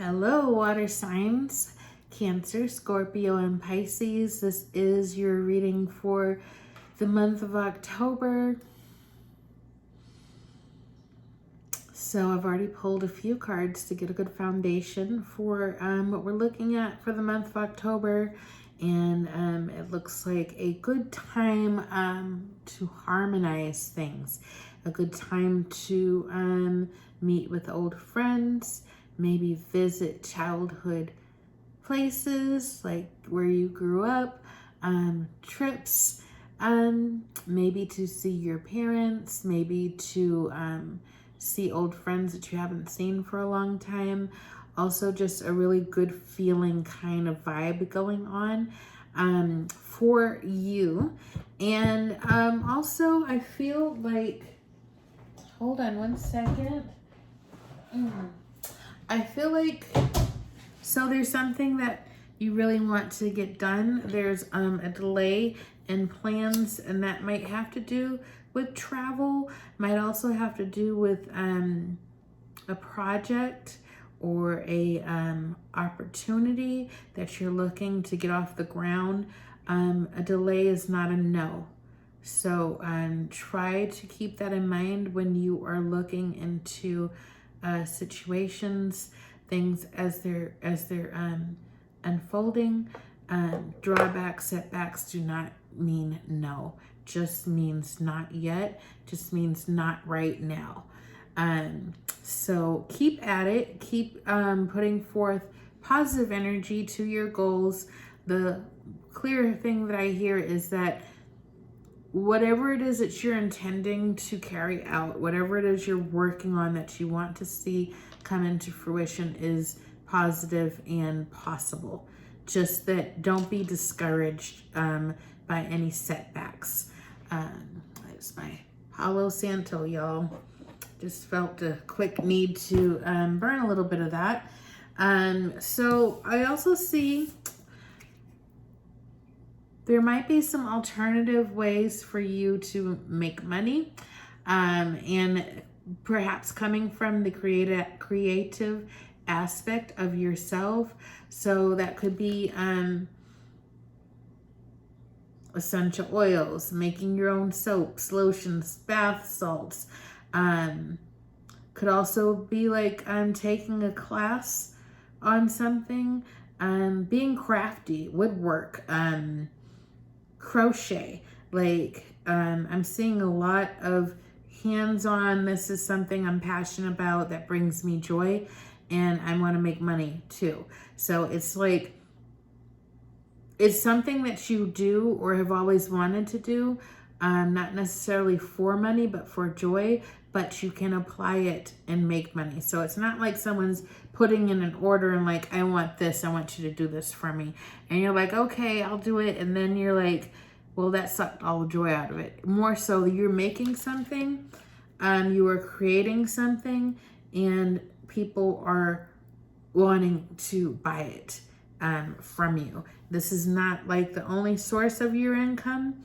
Hello, water signs, Cancer, Scorpio, and Pisces. This is your reading for the month of October. So I've already pulled a few cards to get a good foundation for what we're looking at for the month of October. And it looks like a good time to harmonize things, a good time to meet with old friends, maybe visit childhood places like where you grew up, trips, maybe to see your parents, maybe to see old friends that you haven't seen for a long time. Also, just a really good feeling kind of vibe going on for you. And also, I feel like, hold on one second. I feel like, so there's something that you really want to get done. There's a delay in plans, and that might have to do with travel, might also have to do with a project or a opportunity that you're looking to get off the ground. A delay is not a no. So try to keep that in mind when you are looking into situations, things as they're unfolding. Drawbacks, setbacks do not mean no. Just means not yet. Just means not right now. So keep at it. Keep putting forth positive energy to your goals. The clear thing that I hear is that whatever it is that you're intending to carry out, whatever it is you're working on that you want to see come into fruition is positive and possible. Just that don't be discouraged by any setbacks. It's my Palo Santo, y'all. Just felt a quick need to burn a little bit of that. So I also see there might be some alternative ways for you to make money, and perhaps coming from the creative aspect of yourself. So that could be essential oils, making your own soaps, lotions, bath salts. Could also be like taking a class on something, being crafty, woodwork, crochet. Like I'm seeing a lot of hands-on. This is something I'm passionate about that brings me joy, and I want to make money too. So it's like it's something that you do or have always wanted to do, not necessarily for money but for joy, but you can apply it and make money. So it's not like someone's putting in an order and like, I want this, I want you to do this for me. And you're like, okay, I'll do it. And then you're like, well, that sucked all the joy out of it. More so you're making something, you are creating something, and people are wanting to buy it from you. This is not like the only source of your income.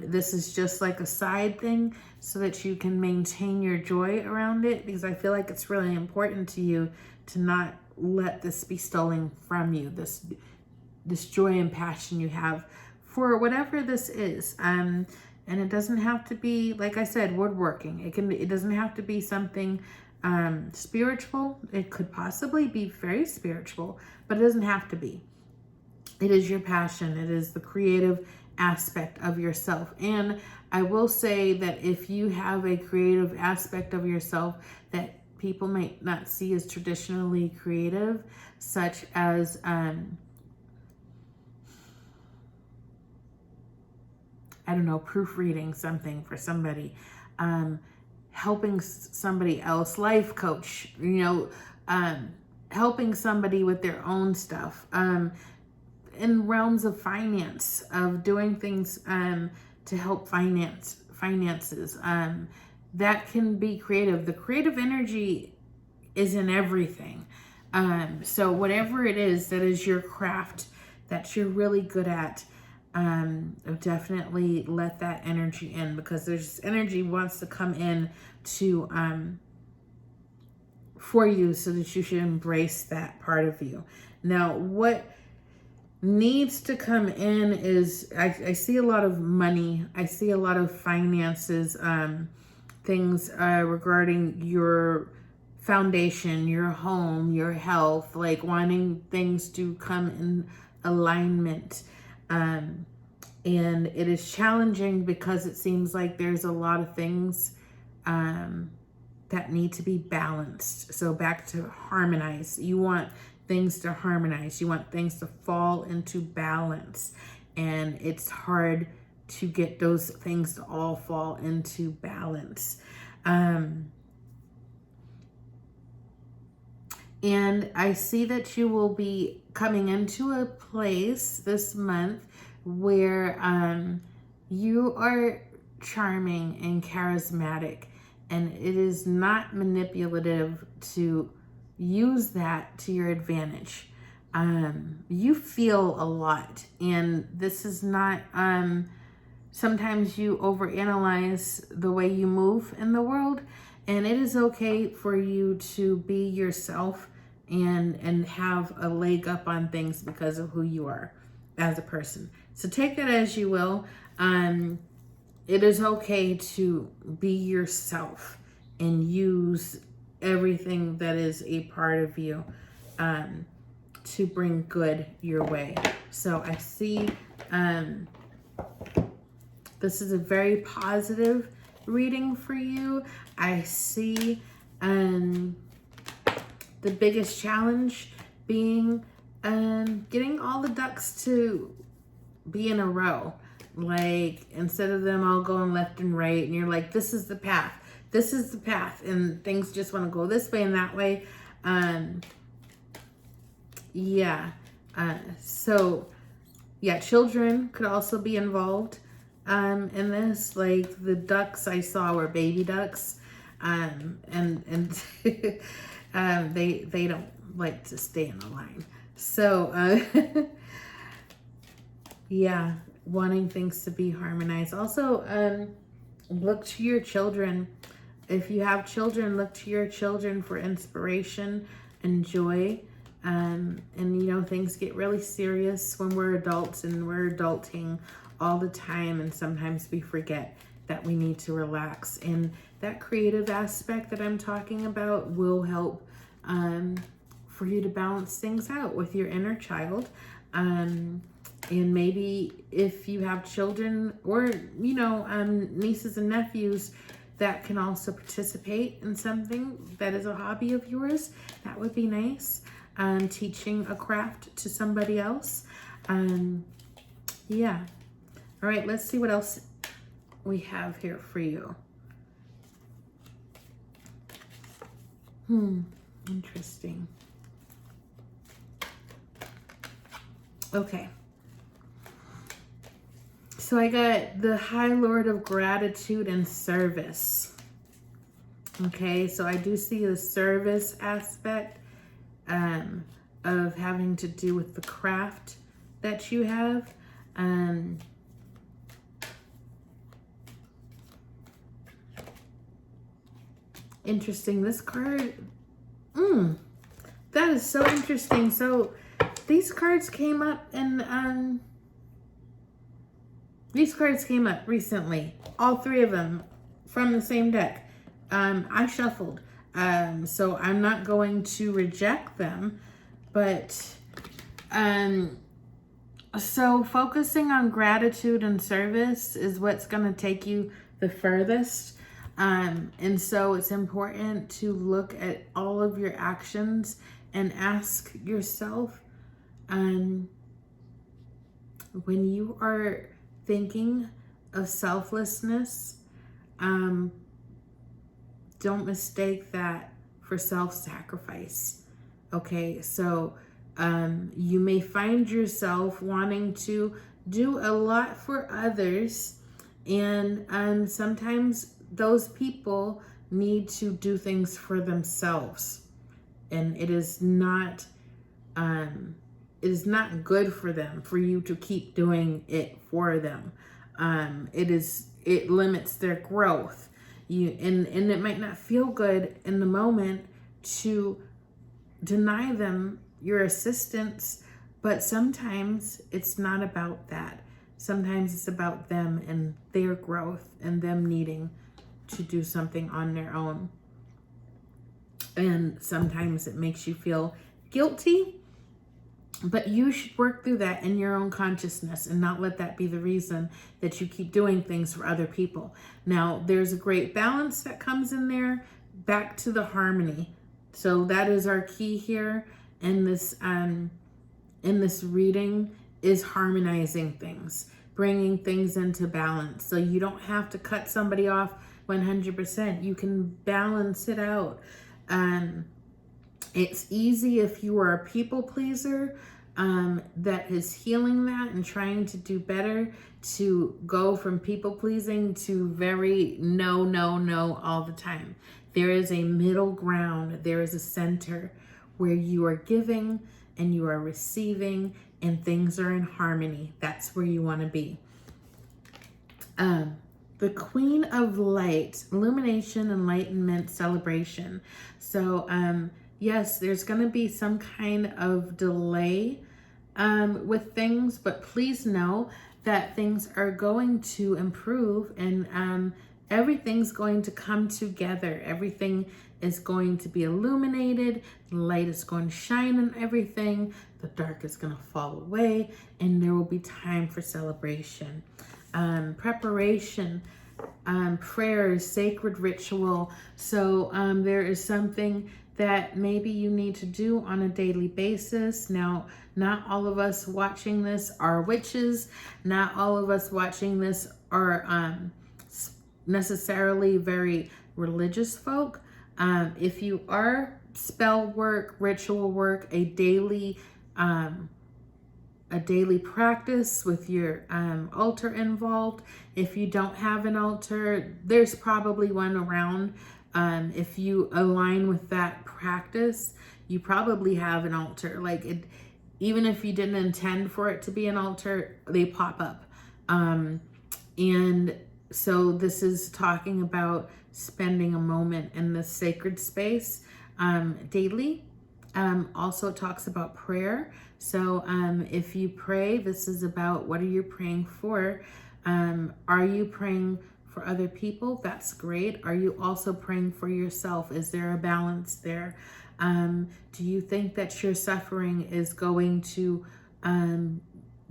This is just like a side thing so that you can maintain your joy around it, because I feel like it's really important to you to not let this be stolen from you, this joy and passion you have for whatever this is. And it doesn't have to be, like I said, woodworking. It doesn't have to be something spiritual. It could possibly be very spiritual, but it doesn't have to be. It is your passion. It is the creative aspect of yourself. And I will say that if you have a creative aspect of yourself that people might not see as traditionally creative, such as I don't know, proofreading something for somebody, helping somebody else, life coach, helping somebody with their own stuff, in realms of finance, of doing things to help finances. That can be creative. The creative energy is in everything. So whatever it is that is your craft that you're really good at, definitely let that energy in, because there's energy wants to come in to for you, so that you should embrace that part of you. Now, what needs to come in is, I see a lot of money. I see a lot of finances, things regarding your foundation, your home, your health, like wanting things to come in alignment. And it is challenging because it seems like there's a lot of things that need to be balanced. So back to harmonize. You want things to harmonize. You want things to fall into balance. And it's hard to get those things to all fall into balance. And I see that you will be coming into a place this month where you are charming and charismatic, and it is not manipulative to use that to your advantage. You feel a lot, and this is not, sometimes you overanalyze the way you move in the world, and it is okay for you to be yourself and have a leg up on things because of who you are as a person. So take that as you will. It is okay to be yourself and use everything that is a part of you to bring good your way. So I see this is a very positive reading for you. I see the biggest challenge being getting all the ducks to be in a row. Like, instead of them all going left and right, and you're like, this is the path. This is the path. And things just want to go this way and that way. So children could also be involved in this. Like, the ducks I saw were baby ducks. And they don't like to stay in the line. So, wanting things to be harmonized. Also, look to your children. If you have children, look to your children for inspiration and joy. And things get really serious when we're adults, and we're adulting all the time, and sometimes we forget that we need to relax. And that creative aspect that I'm talking about will help for you to balance things out with your inner child. And maybe if you have children or, nieces and nephews that can also participate in something that is a hobby of yours, that would be nice. Teaching a craft to somebody else. All right, let's see what else we have here for you. Interesting. Okay. So I got the High Lord of Gratitude and Service. Okay, so I do see the service aspect of having to do with the craft that you have. Interesting. This card, that is so interesting. So these cards came up, and these cards came up recently. All three of them from the same deck. I shuffled. So I'm not going to reject them, but so focusing on gratitude and service is what's going to take you the furthest. And so it's important to look at all of your actions and ask yourself, when you are thinking of selflessness, don't mistake that for self-sacrifice. Okay, so you may find yourself wanting to do a lot for others, and sometimes those people need to do things for themselves, and it is not good for them for you to keep doing it for them. It limits their growth. And it might not feel good in the moment to deny them your assistance, but sometimes it's not about that. Sometimes it's about them and their growth and them needing to do something on their own. And sometimes it makes you feel guilty, but you should work through that in your own consciousness and not let that be the reason that you keep doing things for other people. Now, there's a great balance that comes in there, back to the harmony. So that is our key here in this reading, is harmonizing things, bringing things into balance. So you don't have to cut somebody off 100%. You can balance it out. It's easy if you are a people pleaser that is healing that and trying to do better, to go from people pleasing to very no all the time. There is a middle ground. There is a center where you are giving and you are receiving and things are in harmony. That's where you want to be. The Queen of Light, illumination, enlightenment, celebration. So, yes, there's going to be some kind of delay with things, but please know that things are going to improve and everything's going to come together. Everything is going to be illuminated. The light is going to shine on everything. The dark is going to fall away, and there will be time for celebration. Preparation, prayers, sacred ritual. So there is something that maybe you need to do on a daily basis. Now, not all of us watching this are witches. Not all of us watching this are necessarily very religious folk. If you are, spell work, ritual work, a daily practice with your altar involved. If you don't have an altar, there's probably one around. If you align with that practice, you probably have an altar. Like it, even if you didn't intend for it to be an altar, they pop up. And so this is talking about spending a moment in the sacred space daily. Also it talks about prayer. So if you pray, this is about what are you praying for? Are you praying for other people? That's great. Are you also praying for yourself? Is there a balance there? Do you think that your suffering is going to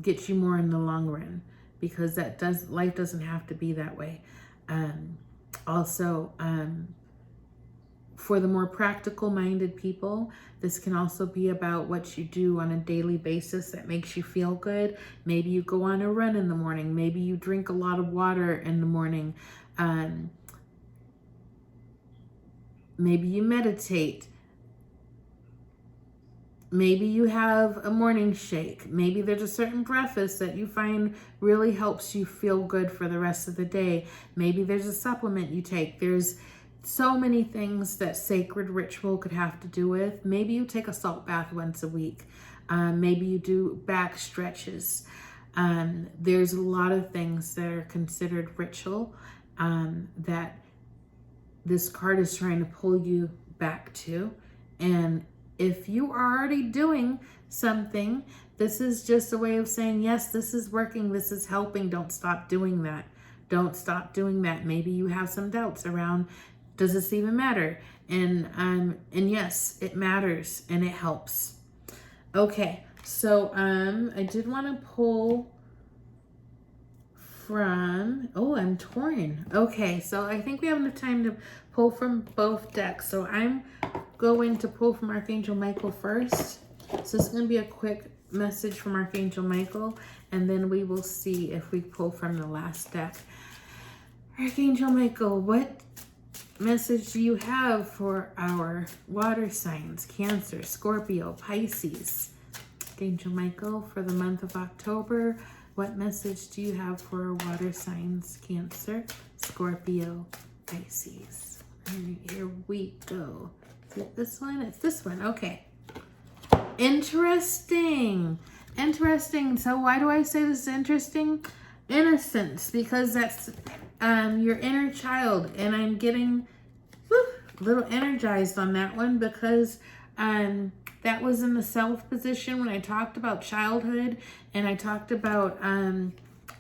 get you more in the long run? Because life doesn't have to be that way. Also, for the more practical minded people, this can also be about what you do on a daily basis that makes you feel good. Maybe you go on a run in the morning. Maybe you drink a lot of water in the morning. Maybe you meditate. Maybe you have a morning shake. Maybe there's a certain breakfast that you find really helps you feel good for the rest of the day. Maybe there's a supplement you take. There's so many things that sacred ritual could have to do with. Maybe you take a salt bath once a week. Maybe you do back stretches. There's a lot of things that are considered ritual that this card is trying to pull you back to. And if you are already doing something, this is just a way of saying, yes, this is working, this is helping. Don't stop doing that. Don't stop doing that. Maybe you have some doubts around, does this even matter? And yes, it matters and it helps. Okay, so I did want to pull from, I'm torn. Okay, so I think we have enough time to pull from both decks. So I'm going to pull from Archangel Michael first. So it's going to be a quick message from Archangel Michael, and then we will see if we pull from the last deck. Archangel Michael, what message do you have for our water signs? Cancer, Scorpio, Pisces. Archangel Michael, for the month of October, what message do you have for our water signs? Cancer, Scorpio, Pisces. And here we go. Is it this one? It's this one. Okay. Interesting. Interesting. So why do I say this is interesting? Innocence, because that's your inner child. And I'm getting a little energized on that one because that was in the self position when I talked about childhood and I talked about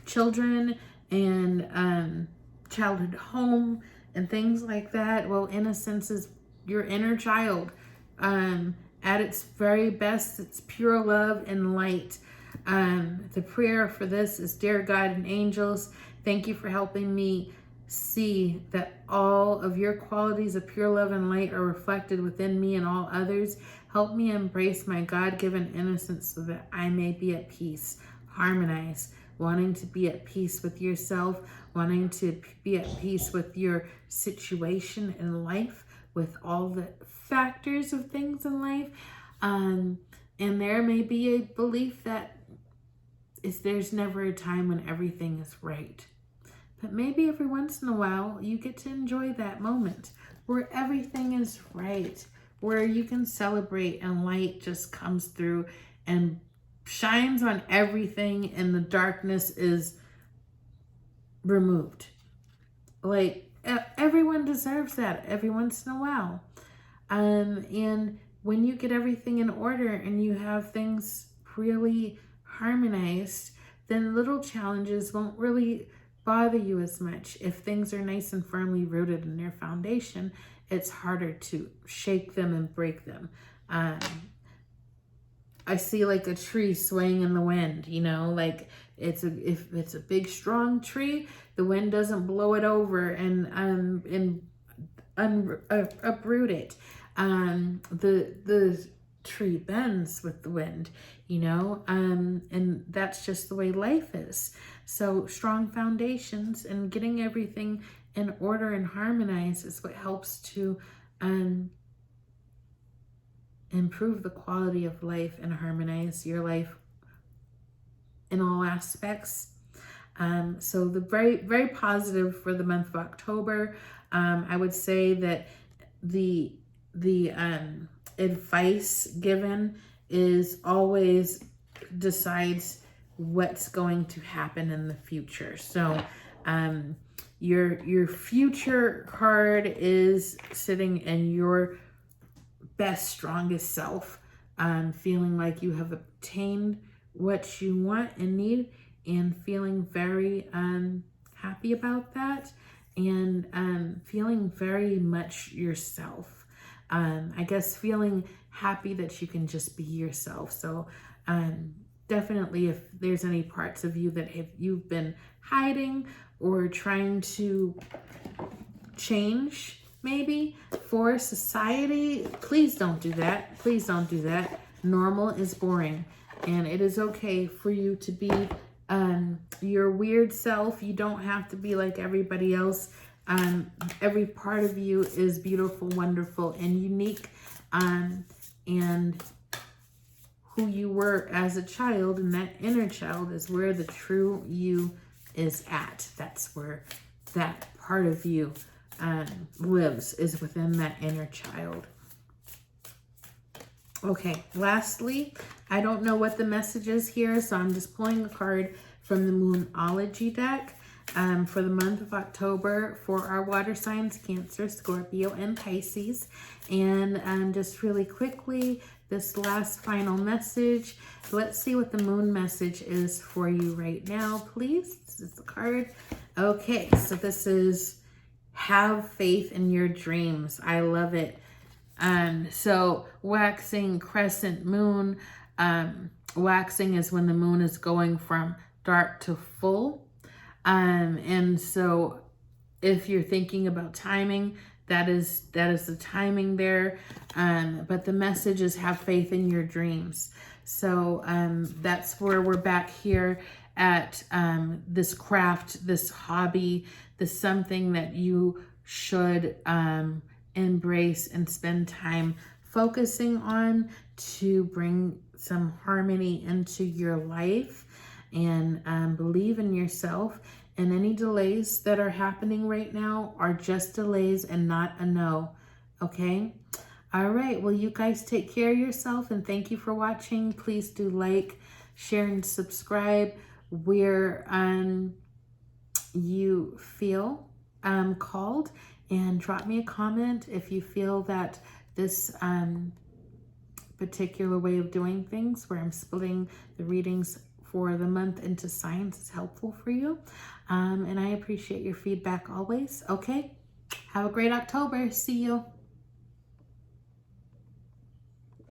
children and childhood home and things like that. Well, innocence is your inner child. At its very best, it's pure love and light. The prayer for this is, dear God and angels, thank you for helping me see that all of your qualities of pure love and light are reflected within me and all others. Help me embrace my God-given innocence so that I may be at peace, harmonized, wanting to be at peace with yourself, wanting to be at peace with your situation in life, with all the factors of things in life. And there may be a belief that there's never a time when everything is right. But maybe every once in a while, you get to enjoy that moment where everything is right, where you can celebrate and light just comes through and shines on everything and the darkness is removed. Like, everyone deserves that every once in a while. And when you get everything in order and you have things really harmonized, then little challenges won't really bother you as much. If things are nice and firmly rooted in their foundation, it's harder to shake them and break them. I see like a tree swaying in the wind, you know, like if it's a big strong tree, the wind doesn't blow it over and uproot it. The tree bends with the wind, you know, and that's just the way life is. So strong foundations and getting everything in order and harmonized is what helps to improve the quality of life and harmonize your life in all aspects. So the very, very positive for the month of October. I would say that the advice given is always decides what's going to happen in the future. So your future card is sitting in your best, strongest self, feeling like you have obtained what you want and need and feeling very happy about that and feeling very much yourself. I guess feeling happy that you can just be yourself. So definitely if there's any parts of you that you've been hiding or trying to change maybe for society, please don't do that. Please don't do that. Normal is boring and it is okay for you to be your weird self. You don't have to be like everybody else. Every part of you is beautiful, wonderful, and unique. And who you were as a child, and that inner child is where the true you is at. That's where that part of you lives, is within that inner child. Okay, lastly, I don't know what the message is here, so I'm just pulling a card from the Moonology deck for the month of October for our water signs, Cancer, Scorpio, and Pisces. And just really quickly, this last final message. Let's see what the moon message is for you right now, please. This is the card. Okay, so this is have faith in your dreams. I love it. So waxing crescent moon, waxing is when the moon is going from dark to full. And so if you're thinking about timing, that is the timing there. But the message is have faith in your dreams. So that's where we're back here at this craft, this hobby, this something that you should embrace and spend time focusing on to bring some harmony into your life, and believe in yourself. And any delays that are happening right now are just delays and not a no. Okay? All right. Well, you guys take care of yourself, and thank you for watching. Please do like, share, and subscribe where you feel called. And drop me a comment if you feel that this particular way of doing things, where I'm splitting the readings for the month into signs, is helpful for you. And I appreciate your feedback always. Okay, have a great October. See you.